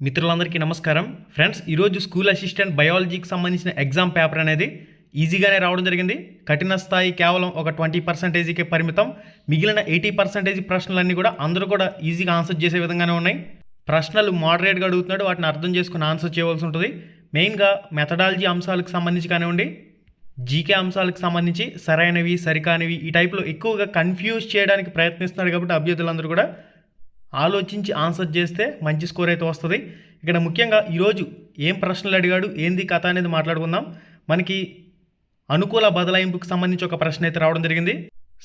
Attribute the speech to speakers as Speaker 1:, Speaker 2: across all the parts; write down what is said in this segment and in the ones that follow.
Speaker 1: మిత్రులందరికీ నమస్కారం ఫ్రెండ్స్. ఈరోజు స్కూల్ అసిస్టెంట్ బయాలజీకి సంబంధించిన ఎగ్జామ్ పేపర్ అనేది ఈజీగానే రావడం జరిగింది. కఠిన స్థాయి కేవలం ఒక 20%కే పరిమితం. మిగిలిన 80% ప్రశ్నలన్నీ కూడా అందరూ కూడా ఈజీగా ఆన్సర్ చేసే విధంగానే ఉన్నాయి. ప్రశ్నలు మోడరేట్గా అడుగుతున్నాడు, వాటిని అర్థం చేసుకుని ఆన్సర్ చేయవలసి ఉంటుంది. మెయిన్గా మెథడాలజీ అంశాలకు సంబంధించి కానివ్వండి, జీకే అంశాలకు సంబంధించి సరైనవి సరికానివి ఈ టైప్లో ఎక్కువగా కన్ఫ్యూజ్ చేయడానికి ప్రయత్నిస్తున్నాడు. కాబట్టి అభ్యర్థులందరూ కూడా ఆలోచించి ఆన్సర్ చేస్తే మంచి స్కోర్ అయితే వస్తుంది. ఇక్కడ ముఖ్యంగా ఈరోజు ఏం ప్రశ్నలు అడిగాడు, ఏంది కథ అనేది మాట్లాడుకుందాం. మనకి అనుకూల బదలాయింపుకు సంబంధించి ఒక ప్రశ్న అయితే రావడం జరిగింది.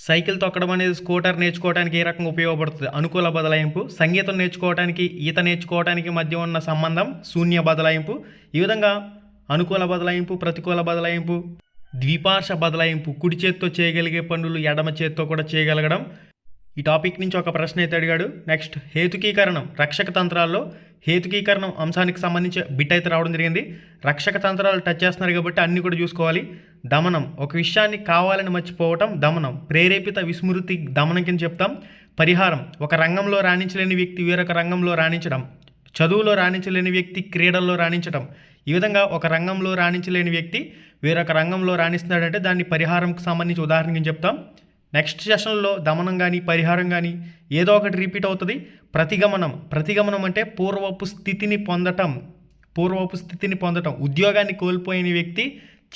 Speaker 1: సైకిల్ తొక్కడం అనేది స్కూటర్ నేర్చుకోవడానికి ఏ రకంగా ఉపయోగపడుతుంది? అనుకూల బదలాయింపు. సంగీతం నేర్చుకోవడానికి ఈత నేర్చుకోవడానికి మధ్య ఉన్న సంబంధం శూన్య బదలాయింపు. ఈ విధంగా అనుకూల బదలాయింపు, ప్రతికూల బదలాయింపు, ద్విపార్ష బదలాయింపు, కుడి చేత్తో చేయగలిగే పనులు ఎడమ చేత్తో కూడా చేయగలగడం, ఈ టాపిక్ నుంచి ఒక ప్రశ్న అయితే అడిగాడు. నెక్స్ట్ హేతుకీకరణం, రక్షక తంత్రాల్లో హేతుకీకరణం అంశానికి సంబంధించి బిట్ అయితే రావడం జరిగింది. రక్షక తంత్రాలు టచ్ చేస్తున్నారు కాబట్టి అన్నీ కూడా చూసుకోవాలి. దమనం, ఒక విషయాన్ని కావాలని మర్చిపోవటం దమనం. ప్రేరేపిత విస్మృతి దమనం కింద చెప్తాం. పరిహారం, ఒక రంగంలో రాణించలేని వ్యక్తి వేరొక రంగంలో రాణించడం. చదువులో రాణించలేని వ్యక్తి క్రీడల్లో రాణించడం. ఈ విధంగా ఒక రంగంలో రాణించలేని వ్యక్తి వేరొక రంగంలో రాణిస్తున్నాడంటే దాన్ని పరిహారంకి సంబంధించి ఉదాహరణ కింద చెప్తాం. నెక్స్ట్ సెషన్లో దమనం కానీ పరిహారం కానీ ఏదో ఒకటి రిపీట్ అవుతుంది. ప్రతిగమనం, ప్రతిగమనం అంటే పూర్వపు స్థితిని పొందటం. ఉద్యోగాన్ని కోల్పోయిన వ్యక్తి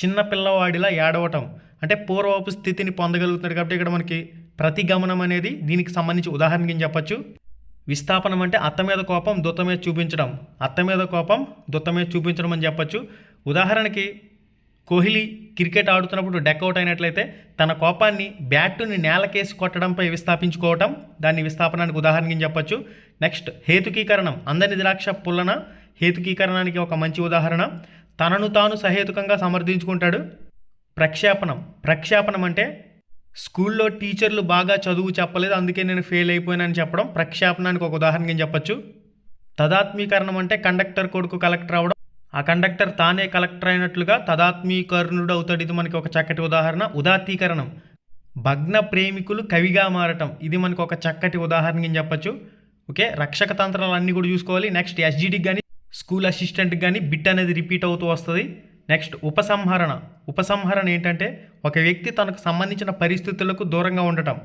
Speaker 1: చిన్న పిల్లవాడిలా ఏడవటం అంటే పూర్వపు స్థితిని పొందగలుగుతున్నాడు. కాబట్టి ఇక్కడ మనకి ప్రతిగమనం అనేది దీనికి సంబంధించి ఉదాహరణ కింద చెప్పచ్చు. విస్థాపనం అంటే అత్త మీద కోపం దుత్త మీద చూపించడం. అత్త మీద కోపం దుత్త మీద చూపించడం అని చెప్పచ్చు. ఉదాహరణకి కోహ్లీ క్రికెట్ ఆడుతున్నప్పుడు డెక్అవుట్ అయినట్లయితే తన కోపాన్ని బ్యాటుని నేలకేసి కొట్టడంపై విస్థాపించుకోవటం, దాన్ని విస్థాపనానికి ఉదాహరణగా చెప్పచ్చు. నెక్స్ట్ హేతుకీకరణం, అందని ద్రాక్ష పుల్లన హేతుకీకరణానికి ఒక మంచి ఉదాహరణ. తనను తాను సహేతుకంగా సమర్థించుకుంటాడు. ప్రక్షేపణం అంటే స్కూల్లో టీచర్లు బాగా చదువు చెప్పలేదు అందుకే నేను ఫెయిల్ అయిపోయానని చెప్పడం ప్రక్షేపణానికి ఒక ఉదాహరణగా చెప్పచ్చు. తదాత్మీకరణం అంటే కండక్టర్ కొడుకు కలెక్టర్ అవడం, ఆ కండక్టర్ తానే కలెక్టర్ అయినట్లుగా తదాత్మీకరణుడు అవుతాడు. ఇది మనకి ఒక చక్కటి ఉదాహరణ. ఉదాత్తీకరణం, భగ్న ప్రేమికులు కవిగా మారటం. ఇది మనకు ఒక చక్కటి ఉదాహరణ చెప్పచ్చు. ఓకే, రక్షక తంత్రాలు అన్నీ కూడా చూసుకోవాలి. నెక్స్ట్ ఎస్జిడికి కానీ స్కూల్ అసిస్టెంట్కి కానీ బిట్ అనేది రిపీట్ అవుతూ వస్తుంది. నెక్స్ట్ ఉపసంహరణ ఏంటంటే ఒక వ్యక్తి తనకు సంబంధించిన పరిస్థితులకు దూరంగా ఉండటం.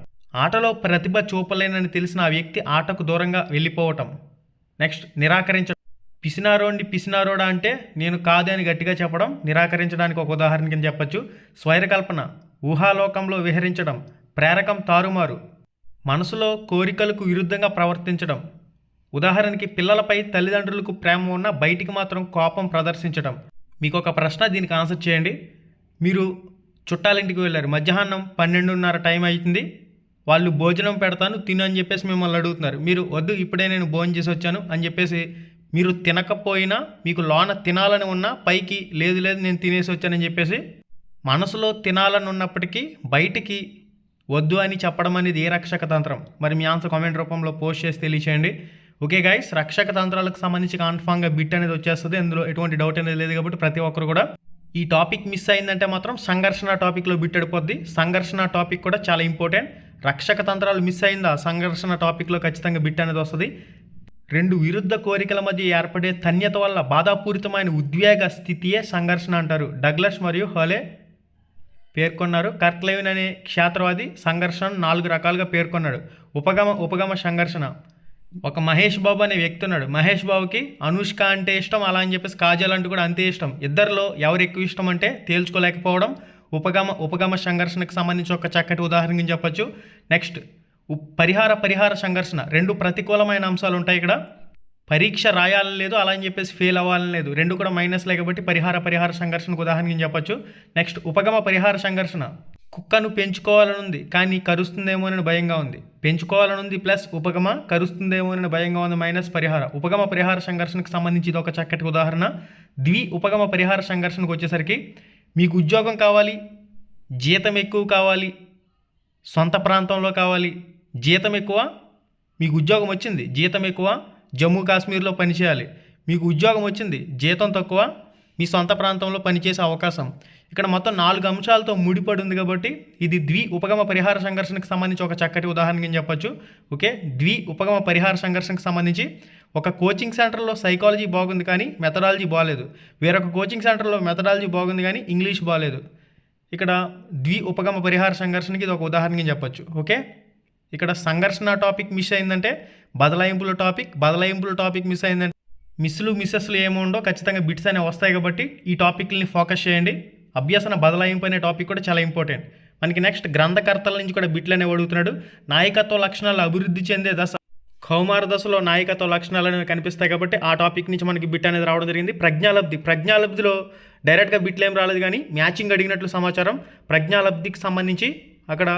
Speaker 1: ఆటలో ప్రతిభ చూపలేనని తెలిసిన ఆ వ్యక్తి ఆటకు దూరంగా వెళ్ళిపోవటం. నెక్స్ట్ నిరాకరించడం, పిసినారోడా అంటే నేను కాదు అని గట్టిగా చెప్పడం, నిరాకరించడానికి ఒక ఉదాహరణ కింద చెప్పచ్చు. స్వైరకల్పన, ఊహాలోకంలో విహరించడం. ప్రేరకం, తారుమారు, మనసులో కోరికలకు విరుద్ధంగా ప్రవర్తించడం. ఉదాహరణకి పిల్లలపై తల్లిదండ్రులకు ప్రేమ ఉన్న బయటికి మాత్రం కోపం ప్రదర్శించడం. మీకు ఒక ప్రశ్న, దీనికి ఆన్సర్ చేయండి. మీరు చుట్టాలింటికి వెళ్ళారు, మధ్యాహ్నం 12:30 టైం అవుతుంది, వాళ్ళు భోజనం పెడతాను తిను అని చెప్పేసి మిమ్మల్ని అడుగుతున్నారు. మీరు వద్దు ఇప్పుడే నేను భోజనం చేసి వచ్చాను అని చెప్పేసి మీరు తినకపోయినా మీకు లోన తినాలని ఉన్నా పైకి లేదు నేను తినేసి వచ్చానని చెప్పేసి మనసులో తినాలని ఉన్నప్పటికీ బయటికి వద్దు అని చెప్పడం అనేది ఏ రక్షక తంత్రం? మరి మీ ఆన్సర్ కామెంట్ రూపంలో పోస్ట్ చేసి తెలియచేయండి. ఓకే గైస్, రక్షక తంత్రాలకు సంబంధించి కన్ఫామ్గా బిట్ అనేది వచ్చేస్తుంది, అందులో ఎటువంటి డౌట్ అనేది లేదు. కాబట్టి ప్రతి ఒక్కరు కూడా ఈ టాపిక్ మిస్ అయిందంటే మాత్రం సంఘర్షణ టాపిక్లో బిట్ అడిపోద్ది. సంఘర్షణ టాపిక్ కూడా చాలా ఇంపార్టెంట్. రక్షక తంత్రాలు మిస్ అయిందా, సంఘర్షణ టాపిక్లో ఖచ్చితంగా బిట్ అనేది వస్తుంది. రెండు విరుద్ధ కోరికల మధ్య ఏర్పడే తన్యత వల్ల బాధాపూరితమైన ఉద్వేగ స్థితియే సంఘర్షణ అంటారు. డగ్లస్ మరియు హోలే పేర్కొన్నారు. కర్క్లెవిన్ అనే క్షేత్రవాది సంఘర్షణ 4 రకాలుగా పేర్కొన్నాడు. ఉపగమ సంఘర్షణ. ఒక మహేష్ బాబు అనే వ్యక్తి ఉన్నాడు. మహేష్ బాబుకి అనుష్క అంటే ఇష్టం, అలా అని చెప్పేసి కాజల్ అంటే కూడా అంతే ఇష్టం. ఇద్దరిలో ఎవరు ఎక్కువ ఇష్టం అంటే తేల్చుకోలేకపోవడం. ఉపగమ సంఘర్షణకు సంబంధించి ఒక చక్కటి ఉదాహరణ చెప్పచ్చు. నెక్స్ట్ పరిహార సంఘర్షణ. రెండు ప్రతికూలమైన అంశాలు ఉంటాయి ఇక్కడ. పరీక్ష రాయాలని లేదు, అలా అని చెప్పేసి ఫెయిల్ అవ్వాలని లేదు, రెండు కూడా మైనస్లే కాబట్టి పరిహార సంఘర్షణకు ఉదాహరణ చెప్పచ్చు. నెక్స్ట్ ఉపగమ పరిహార సంఘర్షణ. కుక్కను పెంచుకోవాలనుంది కానీ కరుస్తుందేమోనని భయంగా ఉంది. పెంచుకోవాలనుంది ప్లస్ ఉపగమ కరుస్తుందేమోనని భయంగా ఉంది మైనస్ పరిహార. ఉపగమ పరిహార సంఘర్షణకు సంబంధించి ఇది ఒక చక్కటి ఉదాహరణ. ఉపగమ పరిహార సంఘర్షణకు వచ్చేసరికి మీకు ఉద్యోగం కావాలి, జీతం ఎక్కువ కావాలి, సొంత ప్రాంతంలో కావాలి. జీతం ఎక్కువ, మీకు ఉద్యోగం వచ్చింది, జీతం ఎక్కువ, జమ్మూ కాశ్మీర్లో పనిచేయాలి. మీకు ఉద్యోగం వచ్చింది, జీతం తక్కువ, మీ సొంత ప్రాంతంలో పనిచేసే అవకాశం. ఇక్కడ మొత్తం 4 అంశాలతో ముడిపడి ఉంది కాబట్టి ఇది ద్వి ఉపగమ పరిహార సంఘర్షణకు సంబంధించి ఒక చక్కటి ఉదాహరణ అని చెప్పొచ్చు. ఓకే, ద్వి ఉపగమ పరిహార సంఘర్షణకు సంబంధించి ఒక కోచింగ్ సెంటర్లో సైకాలజీ బాగుంది కానీ మెథడాలజీ బాగాలేదు, వేరొక కోచింగ్ సెంటర్లో మెథడాలజీ బాగుంది కానీ ఇంగ్లీష్ బాగాలేదు. ఇక్కడ ద్వి ఉపగమ పరిహార సంఘర్షణకి ఇది ఒక ఉదాహరణగా చెప్పొచ్చు. ఓకే, ఇక్కడ సంఘర్షణ టాపిక్ మిస్ అయిందంటే బదలాయింపుల టాపిక్ మిస్ అయిందంటే మిస్సెస్లు ఏముండో ఖచ్చితంగా బిట్స్ అనేవి వస్తాయి కాబట్టి ఈ టాపిక్ని ఫోకస్ చేయండి. అభ్యసన బదలాయింపు అనే టాపిక్ కూడా చాలా ఇంపార్టెంట్. మనకి నెక్స్ట్ గ్రంథకర్తల నుంచి కూడా బిట్లు అనేవి అడుగుతున్నాడు. నాయకత్వ లక్షణాలు అభివృద్ధి చెందే దశ, కౌమార దశలో నాయకత్వ లక్షణాలు అనేవి కనిపిస్తాయి కాబట్టి ఆ టాపిక్ నుంచి మనకి బిట్ అనేది రావడం జరిగింది. ప్రజ్ఞాలబ్ధిలో డైరెక్ట్గా బిట్లు ఏం రాలేదు కానీ మ్యాచింగ్ అడిగినట్లు సమాచారం. ప్రజ్ఞాలబ్ధికి సంబంధించి అక్కడ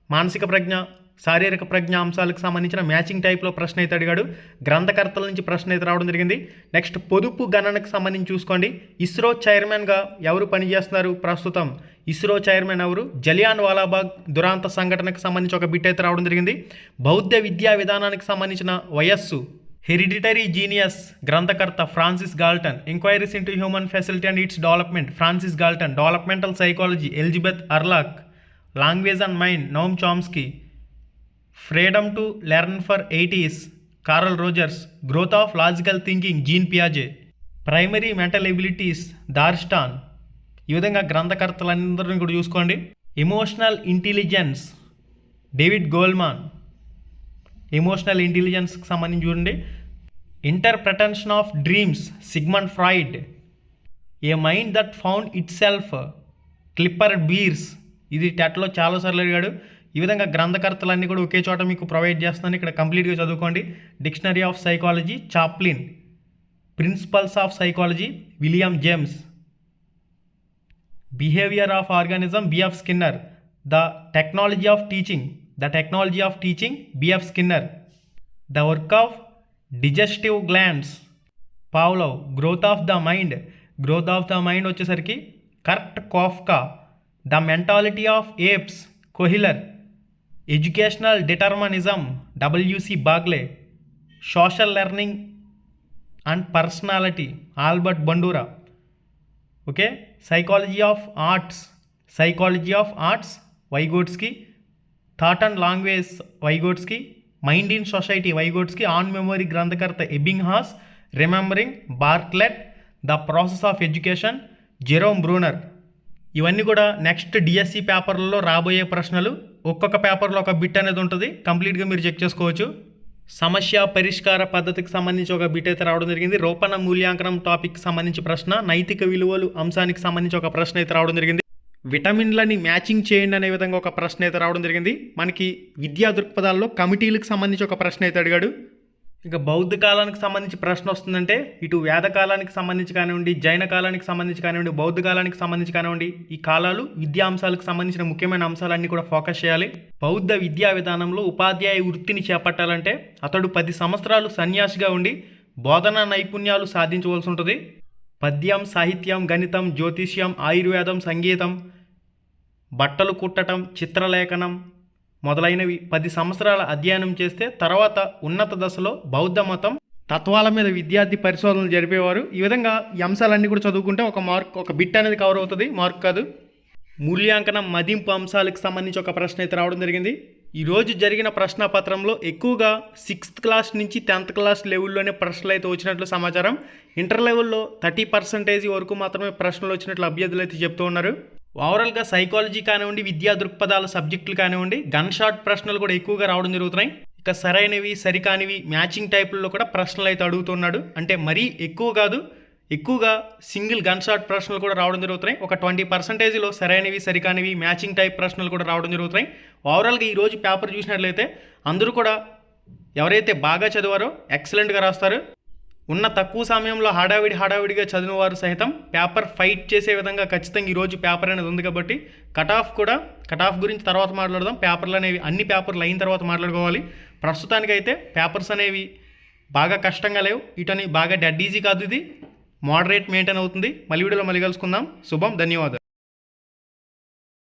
Speaker 1: మానసిక ప్రజ్ఞ, శారీరక ప్రజ్ఞ అంశాలకు సంబంధించిన మ్యాచింగ్ టైప్లో ప్రశ్న అయితే అడిగాడు. గ్రంథకర్తల నుంచి ప్రశ్న అయితే రావడం జరిగింది. నెక్స్ట్ పొదుపు గణనకు సంబంధించి చూసుకోండి. ఇస్రో చైర్మన్గా ఎవరు పనిచేస్తున్నారు ప్రస్తుతం? ఇస్రో చైర్మన్ ఎవరు? జలియాన్ వాలాబాగ్ దురాంత సంఘటనకు సంబంధించి ఒక బిట్ అయితే రావడం జరిగింది. బౌద్ధ విద్యా విధానానికి సంబంధించిన వయస్సు, హెరిడిటరీ జీనియస్ గ్రంథకర్త Francis Galton. Enquiries into human facility and its development Francis Galton. Developmental psychology Elizabeth Hurlock. Language and mind Noam Chomsky. Freedom to learn for 80s Carl Rogers. Growth of logical thinking Jean పియాజే. Primary mental abilities Thurstone. ఈ విధంగా గ్రంథకర్తలందరినీ కూడా చూసుకోండి. Emotional intelligence David Goleman. Emotional ఇంటెలిజెన్స్కి సంబంధించి చూడండి. Interpretation of dreams Sigmund Freud. A mind that found itself Clifford bears. ఇది టెట్లో చాలాసార్లు అడిగాడు. ఈ విధంగా గ్రంథకర్తలన్నీ కూడా ఒకే చోట మీకు ప్రొవైడ్ చేస్తున్నాను. ఇక్కడ కంప్లీట్గా చదువుకోండి. Dictionary of psychology Chaplin. Principles of psychology William James. Behaviour of organism B F Skinner. The technology of teaching B F Skinner. The work of digestive glands Pavlov. Growth of the mind వచ్చేసరికి Kurt Koffka. The mentality of apes Kohler. Educational determinism W C Bagley. Social learning and personality Albert Bandura. Okay, psychology of arts Vygotsky. Thought and language Vygotsky. Mind in society Vygotsky. On memory గ్రంథకర్త Ebbinghaus. Remembering Bartlett. The process of education Jerome Bruner. ఇవన్నీ కూడా next DSC పేపర్లలో రాబోయే ప్రశ్నలు. ఒక్కొక్క పేపర్లో ఒక bit అనేది ఉంటుంది, కంప్లీట్గా మీరు చెక్ చేసుకోవచ్చు. సమస్య పరిష్కార పద్ధతికి సంబంధించి ఒక బిట్ అయితే రావడం జరిగింది. రూపణ మూల్యాంకనం టాపిక్కి సంబంధించి ప్రశ్న. నైతిక విలువలు అంశానికి సంబంధించి ఒక ప్రశ్న అయితే రావడం జరిగింది. విటమిన్లని మ్యాచింగ్ చేయండి అనే విధంగా ఒక ప్రశ్న అయితే రావడం జరిగింది. మనకి విద్యా దృక్పథాల్లో కమిటీలకు సంబంధించి ఒక ప్రశ్న అయితే అడిగాడు. ఇక బౌద్ధ కాలానికి సంబంధించి ప్రశ్న వస్తుందంటే ఇటు వేద కాలానికి సంబంధించి కానివ్వండి, జైన కాలానికి సంబంధించి కానివ్వండి, బౌద్ధ కాలానికి సంబంధించి కానివ్వండి, ఈ కాలాలు విద్యా అంశాలకు సంబంధించిన ముఖ్యమైన అంశాలన్నీ కూడా ఫోకస్ చేయాలి. బౌద్ధ విద్యా విధానంలో ఉపాధ్యాయ వృత్తిని చేపట్టాలంటే అతడు 10 సంవత్సరాలు సన్యాసిగా ఉండి బోధనా నైపుణ్యాలు సాధించవలసి ఉంటుంది. పద్యం, సాహిత్యం, గణితం, జ్యోతిష్యం, ఆయుర్వేదం, సంగీతం, బట్టలు కుట్టడం, చిత్రలేఖనం మొదలైనవి 10 సంవత్సరాల అధ్యయనం చేస్తే తర్వాత ఉన్నత దశలో బౌద్ధ మతం తత్వాల మీద విద్యార్థి పరిశోధనలు జరిపేవారు. ఈ విధంగా ఈ అంశాలన్నీ కూడా చదువుకుంటే ఒక బిట్ అనేది కవర్ అవుతుంది, మార్క్ కాదు. మూల్యాంకనం మదింపు అంశాలకు సంబంధించి ఒక ప్రశ్న అయితే రావడం జరిగింది. ఈరోజు జరిగిన ప్రశ్నపత్రంలో ఎక్కువగా 6th క్లాస్ నుంచి 10th క్లాస్ లెవెల్లోనే ప్రశ్నలు అయితే వచ్చినట్లు సమాచారం. ఇంటర్ లెవెల్లో 30% వరకు మాత్రమే ప్రశ్నలు వచ్చినట్లు అభ్యర్థులు అయితే చెప్తూ ఉన్నారు. ఓవరాల్గా సైకాలజీ కానివ్వండి, విద్యా దృక్పథాల సబ్జెక్టులు కానివ్వండి, గన్ షాట్ ప్రశ్నలు కూడా ఎక్కువగా రావడం జరుగుతున్నాయి. ఇక సరైనవి సరికానివి మ్యాచింగ్ టైపుల్లో కూడా ప్రశ్నలు అయితే అడుగుతున్నాడు. అంటే మరీ ఎక్కువ కాదు, ఎక్కువగా సింగిల్ గన్ షాట్ ప్రశ్నలు కూడా రావడం జరుగుతున్నాయి. ఒక 20%లో సరైనవి సరికానివి మ్యాచింగ్ టైప్ ప్రశ్నలు కూడా రావడం జరుగుతున్నాయి. ఓవరాల్గా ఈరోజు పేపర్ చూసినట్లయితే అందరూ కూడా ఎవరైతే బాగా చదివారో ఎక్సలెంట్గా రాస్తారు. ఉన్న తక్కువ సమయంలో హడావిడిగా చదివిన వారు సహితం పేపర్ ఫైట్ చేసే విధంగా ఖచ్చితంగా ఈరోజు పేపర్ అనేది ఉంది కాబట్టి కట్ ఆఫ్ గురించి తర్వాత మాట్లాడదాం. పేపర్లు అనేవి అన్ని పేపర్లు అయిన తర్వాత మాట్లాడుకోవాలి. ప్రస్తుతానికైతే పేపర్స్ అనేవి బాగా కష్టంగా లేవు, ఇటని బాగా డెడ్ ఈజీ కాదు, ఇది మోడరేట్ మెయింటైన్ అవుతుంది. మళ్ళీ వీడియోలో మళ్ళీ కలుసుకుందాం. శుభం, ధన్యవాదాలు.